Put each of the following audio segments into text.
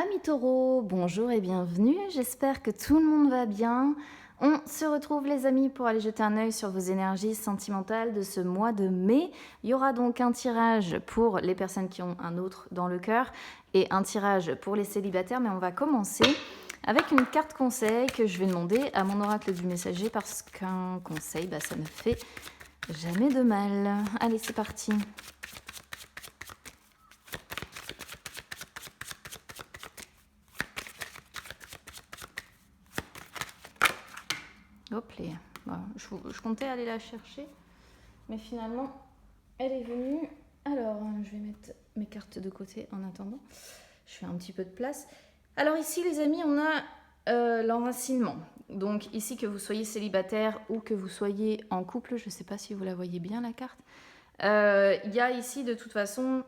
Amis taureaux, bonjour et bienvenue, j'espère que tout le monde va bien. On se retrouve les amis pour aller jeter un œil sur vos énergies sentimentales de ce mois de mai. Il y aura donc un tirage pour les personnes qui ont un autre dans le cœur et un tirage pour les célibataires, mais on va commencer avec une carte conseil que je vais demander à mon oracle du messager parce qu'un conseil, ça ne fait jamais de mal. Allez, c'est parti. Hop là. Voilà. Je comptais aller la chercher, mais finalement, elle est venue. Alors, je vais mettre mes cartes de côté en attendant. Je fais un petit peu de place. Alors ici, les amis, on a l'enracinement. Donc ici, que vous soyez célibataire ou que vous soyez en couple, je ne sais pas si vous la voyez bien, la carte. Il y a ici, de toute façon...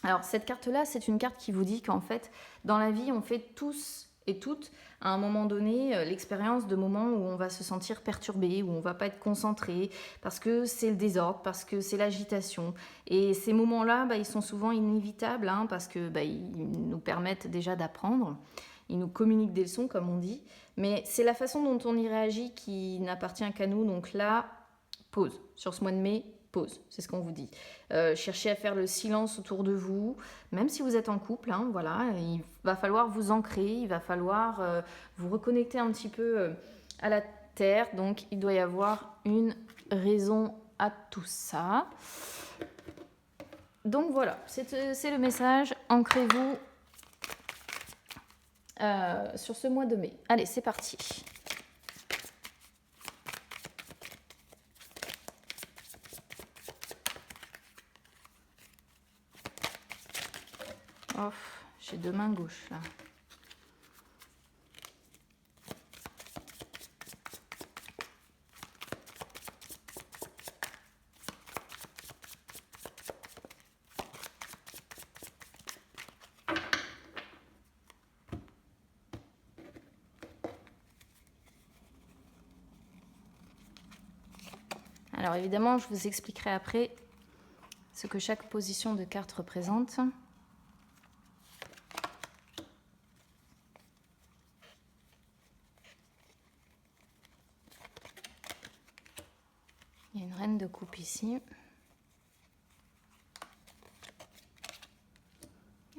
Alors, cette carte-là, c'est une carte qui vous dit qu'en fait, dans la vie, on fait tous et toutes, à un moment donné, l'expérience de moments où on va se sentir perturbé, où on va pas être concentré, parce que c'est le désordre, parce que c'est l'agitation. Et ces moments-là, ils sont souvent inévitables, parce que ils nous permettent déjà d'apprendre. Ils nous communiquent des leçons, comme on dit. Mais c'est la façon dont on y réagit qui n'appartient qu'à nous. Donc là, pause. Sur ce mois de mai, pause. C'est ce qu'on vous dit. Cherchez à faire le silence autour de vous, même si vous êtes en couple. Voilà, il va falloir vous ancrer, il va falloir vous reconnecter un petit peu à la terre. Donc, il doit y avoir une raison à tout ça. Donc voilà, c'est le message. Ancrez-vous sur ce mois de mai. Allez, c'est parti. Oh, j'ai deux mains gauches là. Alors évidemment, je vous expliquerai après ce que chaque position de carte représente. Il y a une reine de coupe ici.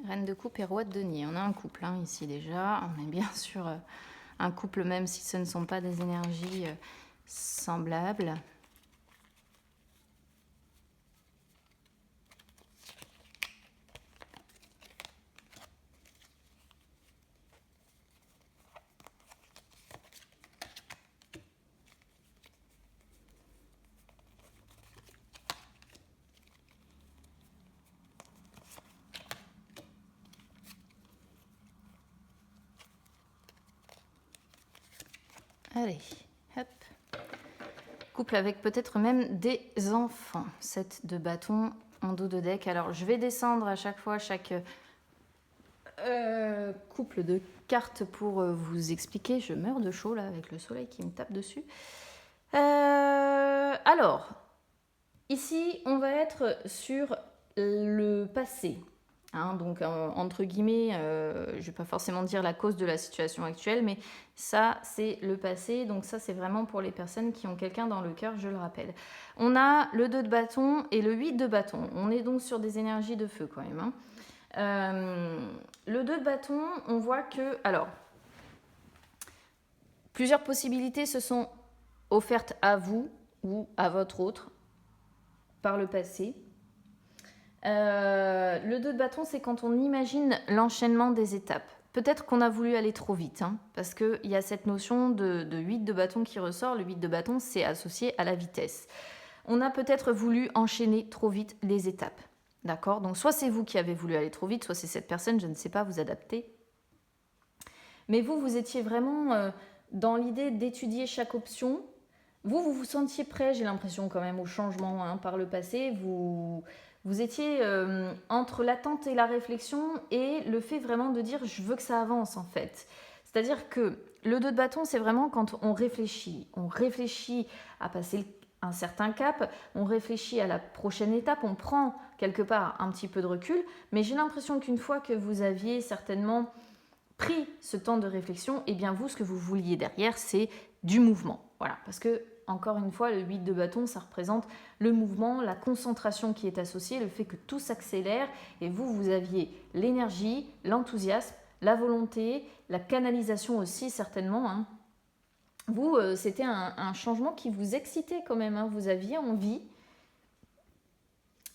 Reine de coupe et roi de denier. On a un couple ici déjà. On est bien sûr un couple même si ce ne sont pas des énergies semblables. Allez, hop. Couple avec peut-être même des enfants. 7 de bâton en dos de deck. Alors, je vais descendre à chaque fois chaque couple de cartes pour vous expliquer. Je meurs de chaud là avec le soleil qui me tape dessus. Alors, ici, on va être sur le passé. Donc, entre guillemets, je ne vais pas forcément dire la cause de la situation actuelle, mais ça, c'est le passé. Donc ça, c'est vraiment pour les personnes qui ont quelqu'un dans le cœur, je le rappelle. On a le 2 de bâton et le 8 de bâton. On est donc sur des énergies de feu quand même. Le 2 de bâton, on voit que... Alors, plusieurs possibilités se sont offertes à vous ou à votre autre par le passé. Le 2 de bâton, c'est quand on imagine l'enchaînement des étapes. Peut-être qu'on a voulu aller trop vite, parce qu'il y a cette notion de 8 de bâton qui ressort. Le 8 de bâton, c'est associé à la vitesse. On a peut-être voulu enchaîner trop vite les étapes. D'accord ? Donc, soit c'est vous qui avez voulu aller trop vite, soit c'est cette personne, je ne sais pas, vous adapter. Mais vous étiez vraiment dans l'idée d'étudier chaque option. Vous vous sentiez prêt, j'ai l'impression quand même, au changement par le passé. Vous étiez entre l'attente et la réflexion et le fait vraiment de dire je veux que ça avance en fait. C'est-à-dire que le 2 de bâton, c'est vraiment quand on réfléchit. On réfléchit à passer un certain cap, on réfléchit à la prochaine étape, on prend quelque part un petit peu de recul, mais j'ai l'impression qu'une fois que vous aviez certainement pris ce temps de réflexion, eh bien vous, ce que vous vouliez derrière, c'est du mouvement. Voilà, parce que, encore une fois, le 8 de bâton, ça représente le mouvement, la concentration qui est associée, le fait que tout s'accélère, et vous aviez l'énergie, l'enthousiasme, la volonté, la canalisation aussi certainement, hein. Vous, c'était un changement qui vous excitait quand même, hein. Vous aviez envie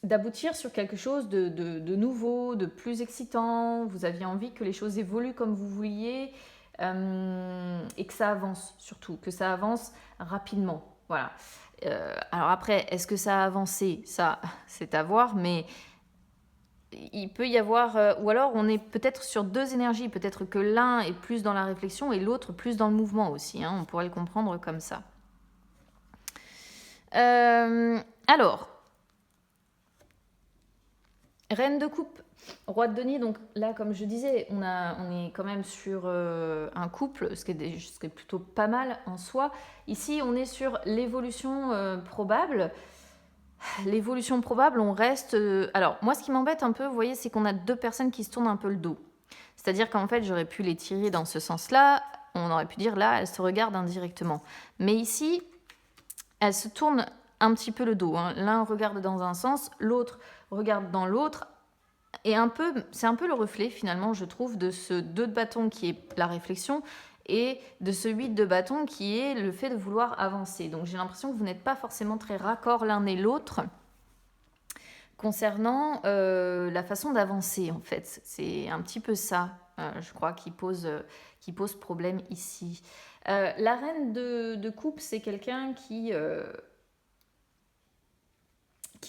d'aboutir sur quelque chose de nouveau, de plus excitant. Vous aviez envie que les choses évoluent comme vous vouliez et que ça avance surtout, que ça avance rapidement. Voilà. Alors après, est-ce que ça a avancé? Ça, c'est à voir, mais il peut y avoir... ou alors, on est peut-être sur deux énergies. Peut-être que l'un est plus dans la réflexion et l'autre plus dans le mouvement aussi, hein. On pourrait le comprendre comme ça. Alors... Reine de coupe, roi de denier, donc là comme je disais, on est quand même sur un couple, ce qui est plutôt pas mal en soi. Ici on est sur l'évolution probable. L'évolution probable, on reste... alors moi ce qui m'embête un peu, vous voyez, c'est qu'on a deux personnes qui se tournent un peu le dos. C'est-à-dire qu'en fait j'aurais pu les tirer dans ce sens-là, on aurait pu dire là, elles se regardent indirectement. Mais ici, elles se tournent un petit peu le dos, hein. L'un regarde dans un sens, l'autre regarde dans l'autre, et c'est un peu le reflet finalement, je trouve, de ce 2 de bâton qui est la réflexion et de ce 8 de bâton qui est le fait de vouloir avancer. Donc j'ai l'impression que vous n'êtes pas forcément très raccord l'un et l'autre concernant la façon d'avancer en fait. C'est un petit peu ça, je crois, qui pose problème ici. La reine de coupe, c'est quelqu'un qui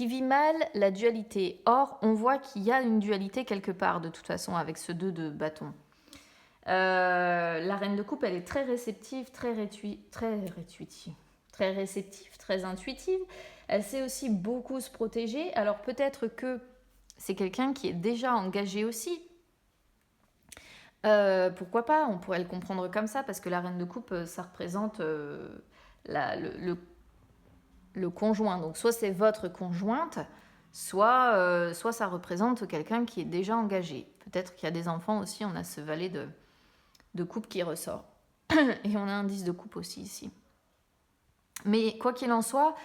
vit mal la dualité. Or, on voit qu'il y a une dualité quelque part, de toute façon, avec ce 2 de bâton. La reine de coupe, elle est très réceptive, très réceptive, très intuitive. Elle sait aussi beaucoup se protéger. Alors, peut-être que c'est quelqu'un qui est déjà engagé aussi. Pourquoi pas? On pourrait le comprendre comme ça, parce que la reine de coupe, ça représente le conjoint. Donc soit c'est votre conjointe, soit ça représente quelqu'un qui est déjà engagé. Peut-être qu'il y a des enfants aussi, on a ce valet de coupe qui ressort. Et on a un 10 de coupe aussi ici. Mais quoi qu'il en soit,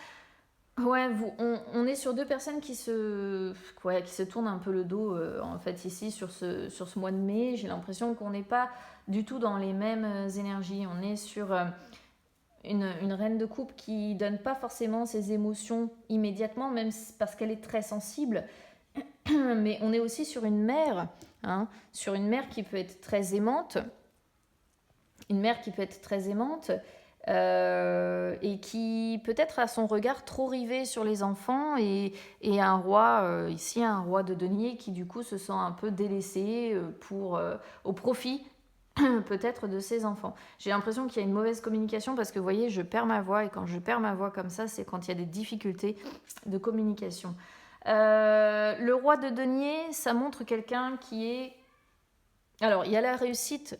ouais, on est sur deux personnes qui se tournent un peu le dos en fait ici sur ce mois de mai. J'ai l'impression qu'on n'est pas du tout dans les mêmes énergies. On est sur... une reine de coupe qui donne pas forcément ses émotions immédiatement, même parce qu'elle est très sensible. Mais on est aussi sur une mère, hein, sur une mère qui peut être très aimante. Une mère qui peut être très aimante et qui peut-être a son regard trop rivé sur les enfants et un roi, ici un roi de denier qui du coup se sent un peu délaissé au profit peut-être de ses enfants. J'ai l'impression qu'il y a une mauvaise communication parce que vous voyez, je perds ma voix et quand je perds ma voix comme ça, c'est quand il y a des difficultés de communication. Le roi de denier, ça montre quelqu'un qui est... Alors, il y a la réussite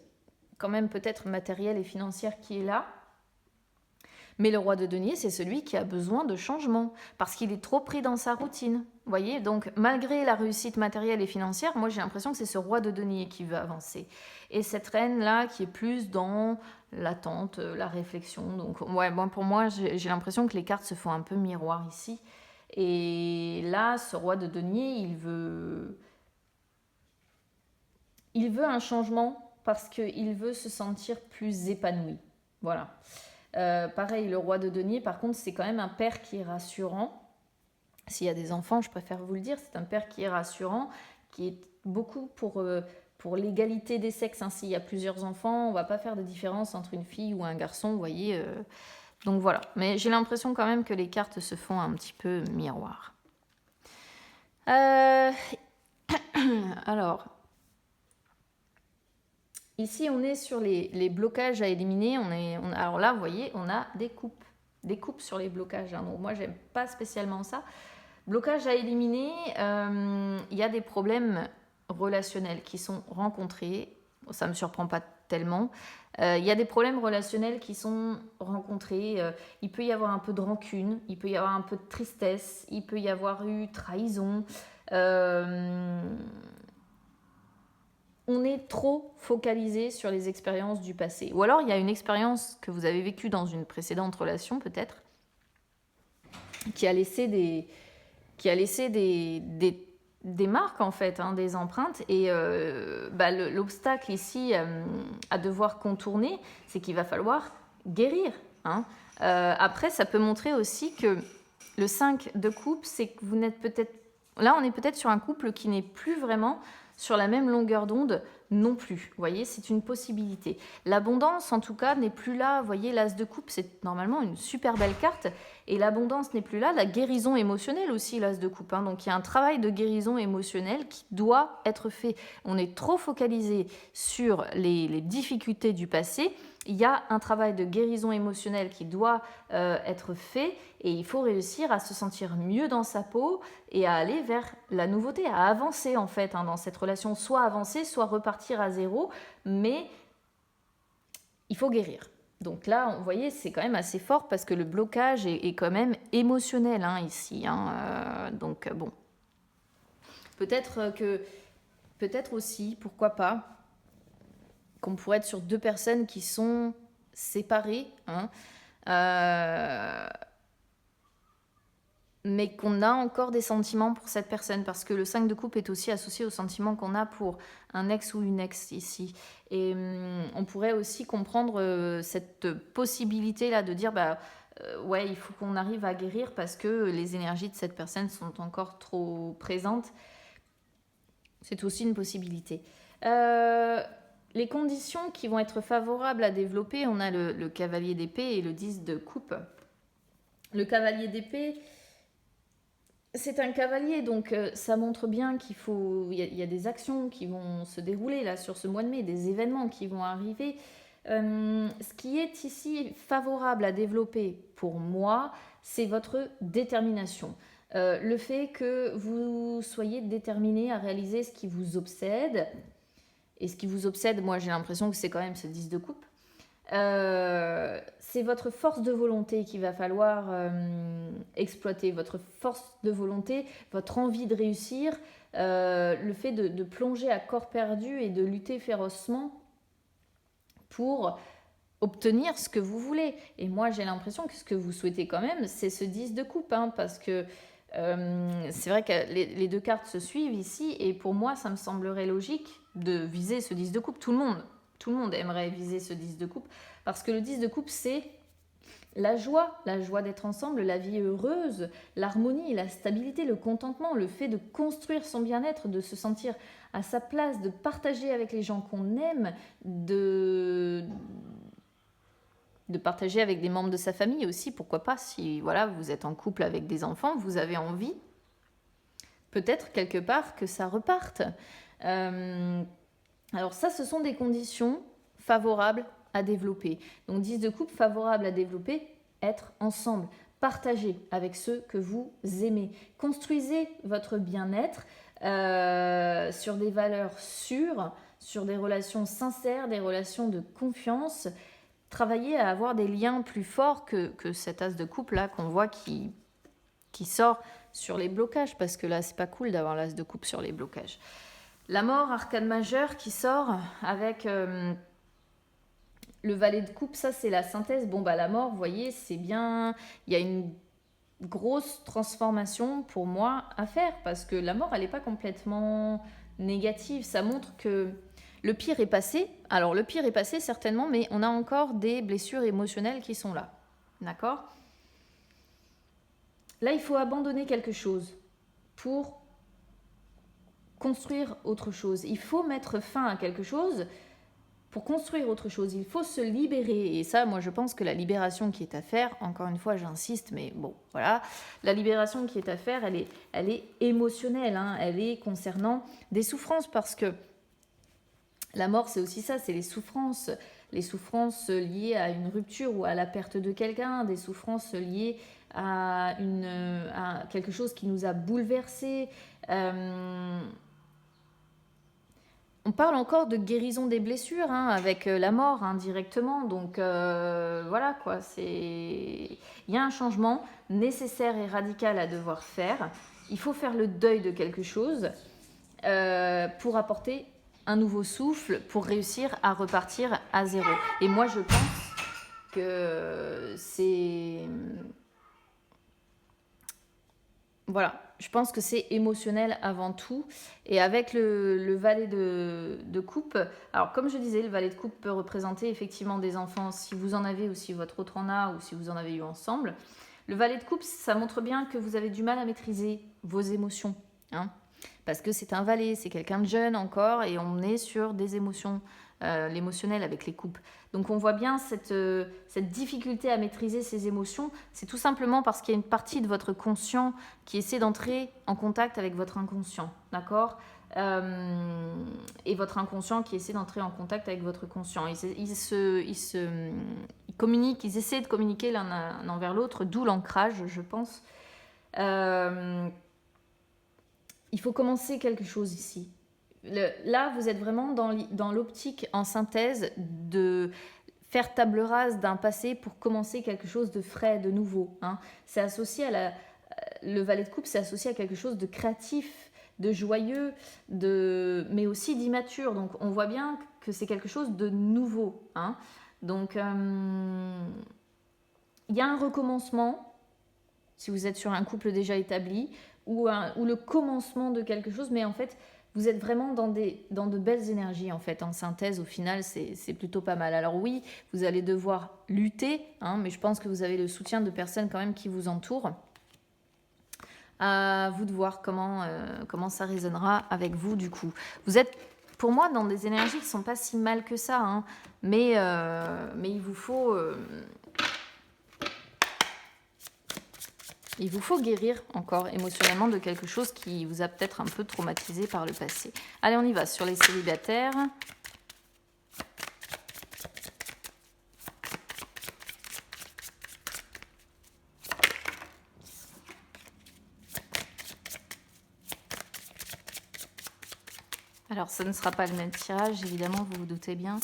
quand même peut-être matérielle et financière qui est là, mais le roi de denier, c'est celui qui a besoin de changement parce qu'il est trop pris dans sa routine. Vous voyez, donc malgré la réussite matérielle et financière, moi j'ai l'impression que c'est ce roi de denier qui veut avancer. Et cette reine-là qui est plus dans l'attente, la réflexion. Donc ouais, bon, pour moi, j'ai l'impression que les cartes se font un peu miroir ici. Et là, ce roi de denier, il veut un changement parce qu'il veut se sentir plus épanoui. Voilà. Pareil, le roi de denier, par contre, c'est quand même un père qui est rassurant. S'il y a des enfants, je préfère vous le dire, c'est un père qui est rassurant, qui est beaucoup pour l'égalité des sexes. Hein. S'il y a plusieurs enfants, on ne va pas faire de différence entre une fille ou un garçon, vous voyez. Donc voilà. Mais j'ai l'impression quand même que les cartes se font un petit peu miroir. Alors... Ici, on est sur les blocages à éliminer. Alors là, vous voyez, on a des coupes sur les blocages. Hein. Donc moi, j'aime pas spécialement ça. Blocage à éliminer, il y a des problèmes relationnels qui sont rencontrés. Ça ne me surprend pas tellement. Il y a des problèmes relationnels qui sont rencontrés. Il peut y avoir un peu de rancune, il peut y avoir un peu de tristesse, il peut y avoir eu trahison. On est trop focalisé sur les expériences du passé. Ou alors il y a une expérience que vous avez vécue dans une précédente relation peut-être, qui a laissé des marques en fait, hein, des empreintes. Et l'obstacle ici à devoir contourner, c'est qu'il va falloir guérir. Hein. Après, ça peut montrer aussi que le 5 de coupe, c'est que vous n'êtes peut-être... Là, on est peut-être sur un couple qui n'est plus vraiment sur la même longueur d'onde non plus. Vous voyez, c'est une possibilité. L'abondance, en tout cas, n'est plus là. Vous voyez, l'as de coupe, c'est normalement une super belle carte. Et l'abondance n'est plus là. La guérison émotionnelle aussi, l'as de coupe. Hein. Donc, il y a un travail de guérison émotionnelle qui doit être fait. On est trop focalisé sur les difficultés du passé. Il y a un travail de guérison émotionnelle qui doit être fait. Et il faut réussir à se sentir mieux dans sa peau et à aller vers la nouveauté, à avancer en fait dans cette relation, soit avancer, soit repartir à zéro, mais il faut guérir. Donc là, vous voyez, c'est quand même assez fort parce que le blocage est quand même émotionnel ici. Donc bon, peut-être aussi, pourquoi pas, qu'on pourrait être sur deux personnes qui sont séparées, mais qu'on a encore des sentiments pour cette personne, parce que le 5 de coupe est aussi associé aux sentiments qu'on a pour un ex ou une ex ici. Et on pourrait aussi comprendre cette possibilité-là de dire, ouais, il faut qu'on arrive à guérir parce que les énergies de cette personne sont encore trop présentes. C'est aussi une possibilité. Les conditions qui vont être favorables à développer, on a le cavalier d'épée et le 10 de coupe. Le cavalier d'épée... C'est un cavalier, donc ça montre bien qu'il y a des actions qui vont se dérouler là sur ce mois de mai, des événements qui vont arriver. Ce qui est ici favorable à développer pour moi, c'est votre détermination. Le fait que vous soyez déterminé à réaliser ce qui vous obsède. Et ce qui vous obsède, moi j'ai l'impression que c'est quand même ce 10 de coupe. C'est votre force de volonté qu'il va falloir exploiter, votre force de volonté, votre envie de réussir, le fait de plonger à corps perdu et de lutter férocement pour obtenir ce que vous voulez. Et moi j'ai l'impression que ce que vous souhaitez quand même, c'est ce 10 de coupe, parce que c'est vrai que les deux cartes se suivent ici, et pour moi ça me semblerait logique de viser ce 10 de coupe. Tout le monde aimerait viser ce 10 de coupe, parce que le 10 de coupe, c'est la joie d'être ensemble, la vie heureuse, l'harmonie, la stabilité, le contentement, le fait de construire son bien-être, de se sentir à sa place, de partager avec les gens qu'on aime, de partager avec des membres de sa famille aussi, pourquoi pas, si voilà, vous êtes en couple avec des enfants, vous avez envie, peut-être quelque part que ça reparte. Alors ça, ce sont des conditions favorables à développer. Donc 10 de coupe, favorable à développer, être ensemble, partager avec ceux que vous aimez. Construisez votre bien-être sur des valeurs sûres, sur des relations sincères, des relations de confiance. Travaillez à avoir des liens plus forts que cet as de coupe là qu'on voit qui sort sur les blocages, parce que là, c'est pas cool d'avoir l'as de coupe sur les blocages. La mort, arcane majeure qui sort avec le valet de coupe, ça c'est la synthèse. Bon, la mort, vous voyez, c'est bien. Il y a une grosse transformation pour moi à faire, parce que la mort, elle n'est pas complètement négative. Ça montre que le pire est passé. Alors, le pire est passé certainement, mais on a encore des blessures émotionnelles qui sont là. D'accord ? Là, il faut abandonner quelque chose pour construire autre chose. Il faut mettre fin à quelque chose pour construire autre chose. Il faut se libérer. Et ça, moi, je pense que la libération qui est à faire, encore une fois, j'insiste, mais bon, voilà, la libération qui est à faire, elle est émotionnelle. Elle est concernant des souffrances, parce que la mort, c'est aussi ça, c'est les souffrances liées à une rupture ou à la perte de quelqu'un, des souffrances liées à quelque chose qui nous a bouleversés. On parle encore de guérison des blessures avec la mort directement. Donc voilà quoi, il y a un changement nécessaire et radical à devoir faire. il faut faire le deuil de quelque chose pour apporter un nouveau souffle, pour réussir à repartir à zéro. Et moi, je pense que c'est... Voilà, je pense que c'est émotionnel avant tout. Et avec le valet de coupe, alors comme je disais, le valet de coupe peut représenter effectivement des enfants, si vous en avez ou si votre autre en a, ou si vous en avez eu ensemble. Le valet de coupe, ça montre bien que vous avez du mal à maîtriser vos émotions. Hein, parce que c'est un valet, c'est quelqu'un de jeune encore, et on est sur des émotions, l'émotionnel avec les coupes. Donc on voit bien cette difficulté à maîtriser ses émotions. C'est tout simplement parce qu'il y a une partie de votre conscient qui essaie d'entrer en contact avec votre inconscient, d'accord, et votre inconscient qui essaie d'entrer en contact avec votre conscient. Ils communiquent, ils essaient de communiquer l'un envers l'autre, d'où l'ancrage, je pense. Il faut commencer quelque chose ici. Là, vous êtes vraiment dans l'optique, en synthèse, de faire table rase d'un passé pour commencer quelque chose de frais, de nouveau. Hein. C'est associé le valet de coupe, c'est associé à quelque chose de créatif, de joyeux, mais aussi d'immature. Donc, on voit bien que c'est quelque chose de nouveau. Hein. Donc, il y a un recommencement, si vous êtes sur un couple déjà établi, ou le commencement de quelque chose, mais en fait, vous êtes vraiment dans de belles énergies, en fait. En synthèse, au final, c'est plutôt pas mal. Alors oui, vous allez devoir lutter, hein, mais je pense que vous avez le soutien de personnes quand même qui vous entourent. À vous de voir comment ça résonnera avec vous, du coup. Vous êtes, pour moi, dans des énergies qui ne sont pas si mal que ça, hein, mais il vous faut... Il vous faut guérir encore émotionnellement de quelque chose qui vous a peut-être un peu traumatisé par le passé. Allez, on y va sur les célibataires. Alors, ça ne sera pas le même tirage, évidemment, vous vous doutez bien.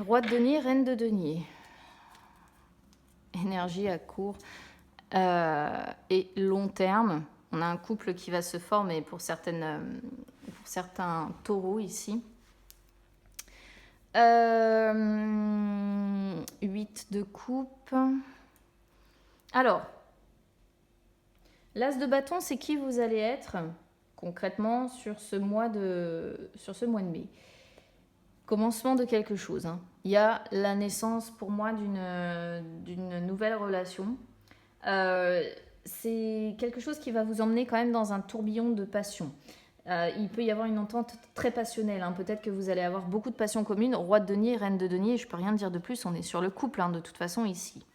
Roi de denier, reine de denier. Énergie à court et long terme. On a un couple qui va se former pour certains taureaux ici. 8 de coupe. Alors, l'as de bâton, c'est qui vous allez être concrètement sur ce mois de mai. Commencement de quelque chose. Hein. Il y a la naissance pour moi d'une nouvelle relation. C'est quelque chose qui va vous emmener quand même dans un tourbillon de passion. Il peut y avoir une entente très passionnelle. Hein. Peut-être que vous allez avoir beaucoup de passions communes. Roi de denier, reine de denier, je ne peux rien dire de plus. On est sur le couple, hein, de toute façon, ici.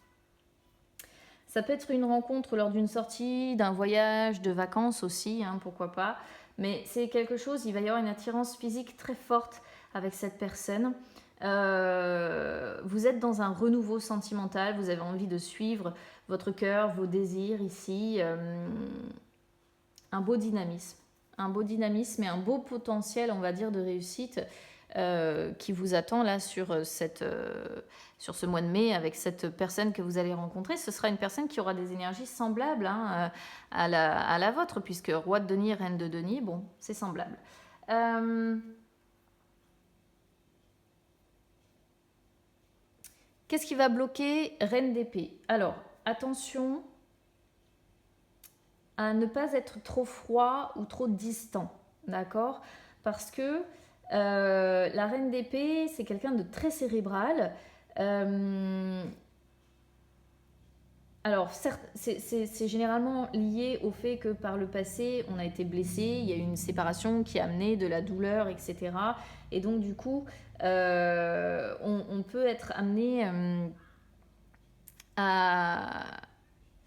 Ça peut être une rencontre lors d'une sortie, d'un voyage, de vacances aussi, hein, pourquoi pas. Mais c'est quelque chose, il va y avoir une attirance physique très forte avec cette personne. Vous êtes dans un renouveau sentimental, vous avez envie de suivre votre cœur, vos désirs ici. Un beau dynamisme et un beau potentiel, on va dire, de réussite qui vous attend là sur ce mois de mai avec cette personne que vous allez rencontrer. Ce sera une personne qui aura des énergies semblables, hein, à la vôtre, puisque roi de denier, reine de denier, bon, c'est semblable. Qu'est-ce qui va bloquer reine d'épée? Alors, attention à ne pas être trop froid ou trop distant, d'accord? Parce que la reine d'épée, c'est quelqu'un de très cérébral. Alors, certes, c'est généralement lié au fait que par le passé, on a été blessé, il y a eu une séparation qui a amené de la douleur, etc. Et donc, du coup, on peut être amené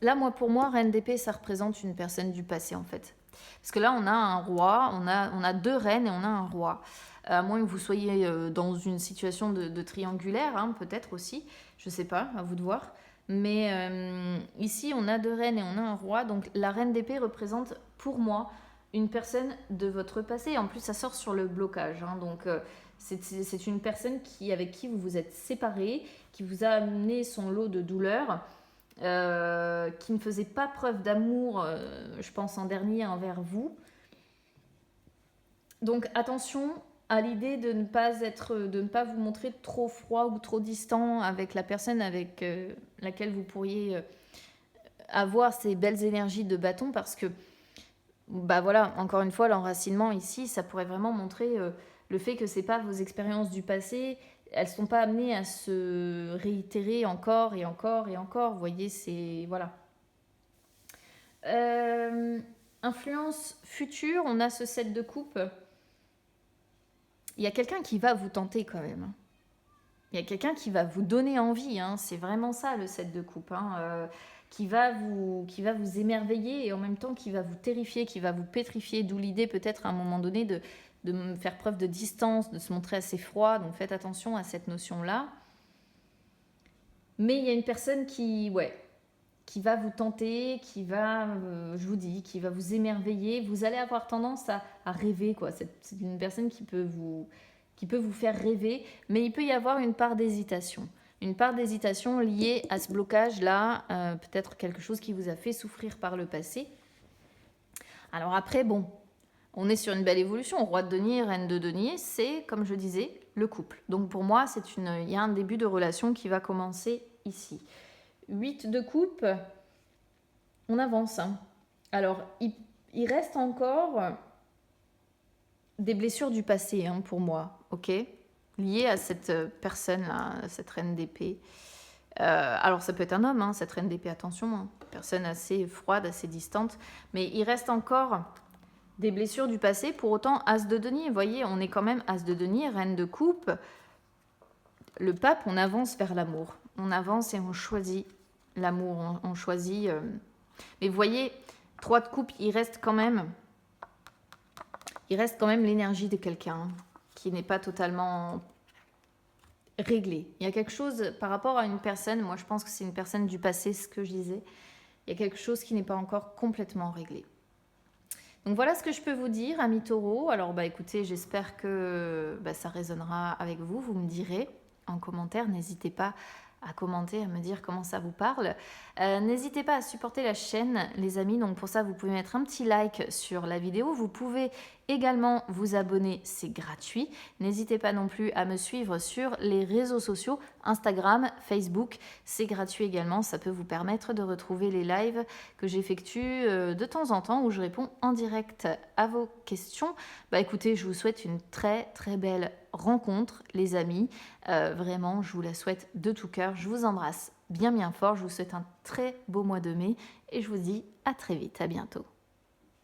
Là, pour moi, reine d'épée, ça représente une personne du passé, en fait. Parce que là, on a un roi, on a 2 reines et on a un roi. À moins que vous soyez dans une situation de triangulaire, hein, peut-être aussi. Je sais pas, à vous de voir. Mais ici, on a 2 reines et on a un roi. Donc, la reine d'épée représente, pour moi, une personne de votre passé. En plus, ça sort sur le blocage. Hein, donc, c'est une personne avec qui vous vous êtes séparés, qui vous a amené son lot de douleurs. Qui ne faisait pas preuve d'amour, je pense en dernier, envers vous. Donc attention à l'idée de ne pas vous montrer trop froid ou trop distant avec la personne avec laquelle vous pourriez avoir ces belles énergies de bâton, parce que, bah voilà, encore une fois, l'enracinement ici, ça pourrait vraiment montrer le fait que c'est pas vos expériences du passé. Elles ne sont pas amenées à se réitérer encore et encore et encore. Vous voyez, c'est... Voilà. Influence future, on a ce 7 de coupe. Il y a quelqu'un qui va vous tenter quand même. Il y a quelqu'un qui va vous donner envie. Hein. C'est vraiment ça, le 7 de coupe. Hein. Qui va vous émerveiller et en même temps qui va vous terrifier, qui va vous pétrifier. D'où l'idée peut-être à un moment donné de faire preuve de distance, de se montrer assez froid. Donc faites attention à cette notion-là. Mais il y a une personne qui va vous tenter, qui va, je vous dis, qui va vous émerveiller. Vous allez avoir tendance à rêver, quoi. C'est une personne qui peut vous faire rêver, mais il peut y avoir une part d'hésitation. Une part d'hésitation liée à ce blocage-là, peut-être quelque chose qui vous a fait souffrir par le passé. Alors après, bon, on est sur une belle évolution. Roi de denier, reine de denier, c'est, comme je disais, le couple. Donc pour moi, il y a un début de relation qui va commencer ici. 8 de coupe, on avance. Hein. Alors, il reste encore des blessures du passé, hein, pour moi, ok, liées à cette personne-là, cette reine d'épée. Alors, ça peut être un homme, hein, cette reine d'épée, attention, hein, personne assez froide, assez distante, mais il reste encore des blessures du passé. Pour autant, as de denier, vous voyez, on est quand même as de denier, reine de coupe. Le pape, on avance vers l'amour. On avance et on choisit l'amour, on choisit... Mais vous voyez, 3 de coupe, il reste quand même l'énergie de quelqu'un qui n'est pas totalement réglé. Il y a quelque chose par rapport à une personne, moi je pense que c'est une personne du passé, ce que je disais, il y a quelque chose qui n'est pas encore complètement réglé. Donc voilà ce que je peux vous dire, amis taureaux. Alors écoutez, j'espère que ça résonnera avec vous, vous me direz en commentaire, n'hésitez pas à commenter, à me dire comment ça vous parle. N'hésitez pas à supporter la chaîne, les amis. Donc pour ça, vous pouvez mettre un petit like sur la vidéo. Vous pouvez également vous abonner, c'est gratuit. N'hésitez pas non plus à me suivre sur les réseaux sociaux, Instagram, Facebook. C'est gratuit également. Ça peut vous permettre de retrouver les lives que j'effectue de temps en temps où je réponds en direct à vos questions. Écoutez, je vous souhaite une très très belle rencontre, les amis. Vraiment, je vous la souhaite de tout cœur. Je vous embrasse bien fort. Je vous souhaite un très beau mois de mai et je vous dis à très vite. À bientôt.